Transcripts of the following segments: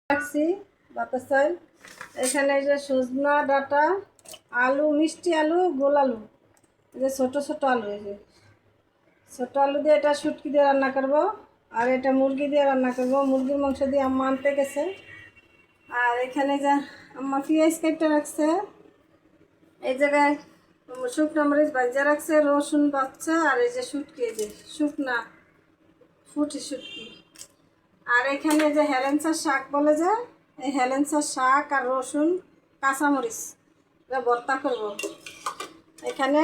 রাখছি বাতাস চাল। এখানে যে সজনা ডাঁটা, আলু, মিষ্টি আলু, গোল আলু, এই যে ছোটো ছোটো আলু, এই যে ছোটো আলু দিয়ে এটা শুটকি দিয়ে রান্না করব। আর এটা মুরগি দিয়ে রান্না করব, মুরগির মাংস দিয়ে আম্মা আনতে গেছে। আর এখানে যা আম্মা পেঁয়াজ কেটে রাখছে, এই জায়গায় শুকনো মরিচ ভাজা রাখছে, রসুন বাচ্চা, আর এই যে শুটকি, এই যে শুকনা ফুটি শুটকি। আর এখানে যে হেলেন্সার শাক বলে যে, এই হেলেন্সার শাক আর রসুন কাঁচামরিচ এটা ভর্তা করব। এখানে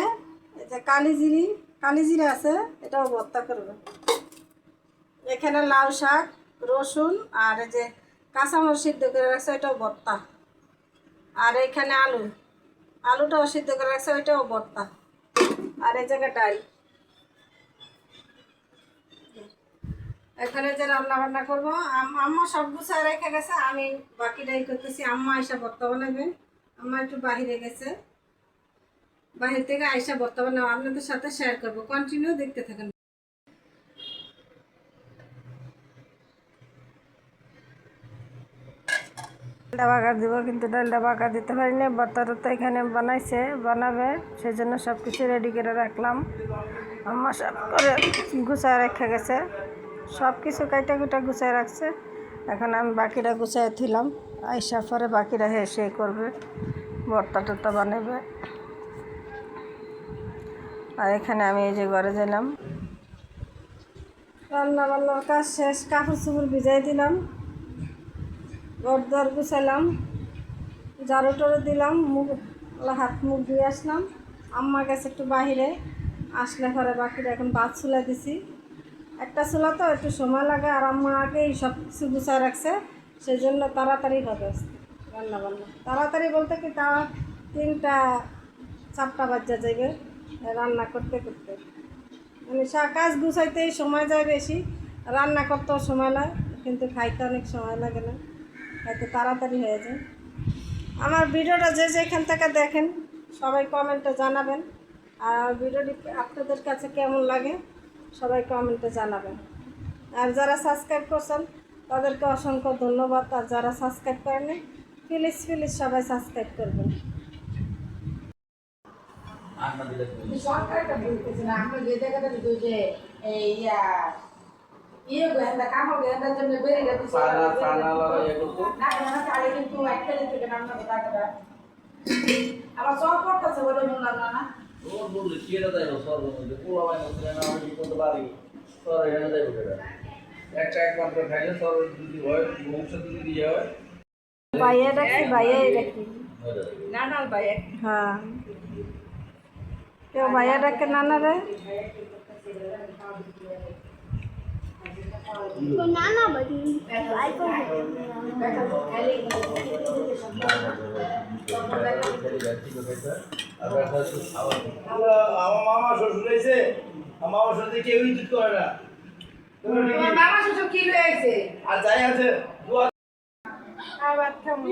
এই যে কালিজিরা আছে, এটাও ভর্তা করব। এখানে লাউ শাক, রসুন আর এই যে কাঁচামরিচ সিদ্ধ করে রাখছে, এটাও ভর্তা। আর এখানে আলুটাও সিদ্ধ করে রাখছে, ওইটাও ভর্তা। আর এই জায়গায় ডাল। এখানে যে রান্না বান্না করবো, আম্মা সব গুছায় রেখে গেছে, আমি বাকিটাই করতেছি। আম্মা আইসা ভর্তা বানাবে, আম্মা একটু বাহিরে গেছে, বাহির থেকে আইসা ভর্তা বানাবো, আপনাদের সাথে শেয়ার করবো। কন্টিনিউ দেখতে থাকেন। ডালটা বাগার দিব, কিন্তু ডালটা বাগার দিতে পারিনি। ভর্তাটা এখানে বানাবে, সেই জন্য সব কিছু রেডি করে রাখলাম। আম্মা সব করে গুছায় রেখে গেছে, সব কিছু কাইটা কুটা গুছায় রাখছে। এখন আমি বাকিটা গুছায় দিলাম, আইসা পরে বাকিটা সে করবে, ভর্তা টর্তা বানাবে। আর এখানে আমি এই যে ঘরে গেলাম, রান্না বান্নার কাজ শেষ, কাপড় চোপড় ভিজাই দিলাম, ঘর দর গুছাইলাম, ঝাড়ু টাড়ু দিলাম, হাত মুখ ধুয়ে আসলাম। আম্মা গেছে একটু বাহিরে, আসলে পরে বাকিটা এখন ভাত চুলা দিছি। একটা চুলা তো একটু সময় লাগে, আর আম্মা আগেই সব কিছু গুছায় রাখছে, সেই জন্য তাড়াতাড়ি হবে রান্না বান্না। তাড়াতাড়ি বলতে কি, তা 3টা 4টা বাজা যাবে রান্না করতে করতে। মানে কাজ গুছাইতেই সময় যায় বেশি, রান্না করতেও সময় লাগে, কিন্তু খাইতে অনেক সময় লাগে না, খাইতে তাড়াতাড়ি হয়ে যায়। আমার ভিডিওটা যে যেখান থেকে দেখেন সবাই কমেন্টে জানাবেন, আর ভিডিওটি আপনাদের কাছে কেমন লাগে সবাই কমেন্টে জানাবেন। আর যারা সাবস্ক্রাইব করছেন তাদেরকে অসংখ্য ধন্যবাদ, আর যারা সাবস্ক্রাইব করেননি প্লিজ সবাই সাবস্ক্রাইব করবেন। সরকারটা বলতেছে না, আমরা যে জায়গাটা দিত যে কামড় গেন্দার জন্য বেরিয়ে গেছে, কিন্তু একটা থেকে রান্না টাকাটা আবার সব করতেছে বলে বললাম না। ও বললে কি এটা দেয় সর্ব মধ্যে পোলা বাই মধ্যে না আমি কি করতে পারি, সর এনে দেয় ওটা একটা একমাত্র খাইলে সর যদি হয় ভবিষ্যৎ যদি দিয়ে হয় ভাইয়া রাখি নানা ভাইয়া। হ্যাঁ, কেউ ভাইয়া ডাকে নানা রে, নানা বাড়ি আমার মামা শ্বশুর হয়েছে, আমার মামা শ্বশুর কেউই ঠিক করে না। মামা শ্বশুর কি হয়েছে আর যাই আছে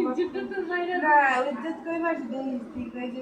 ইজ্জত কই মাস ঠিক হয়েছে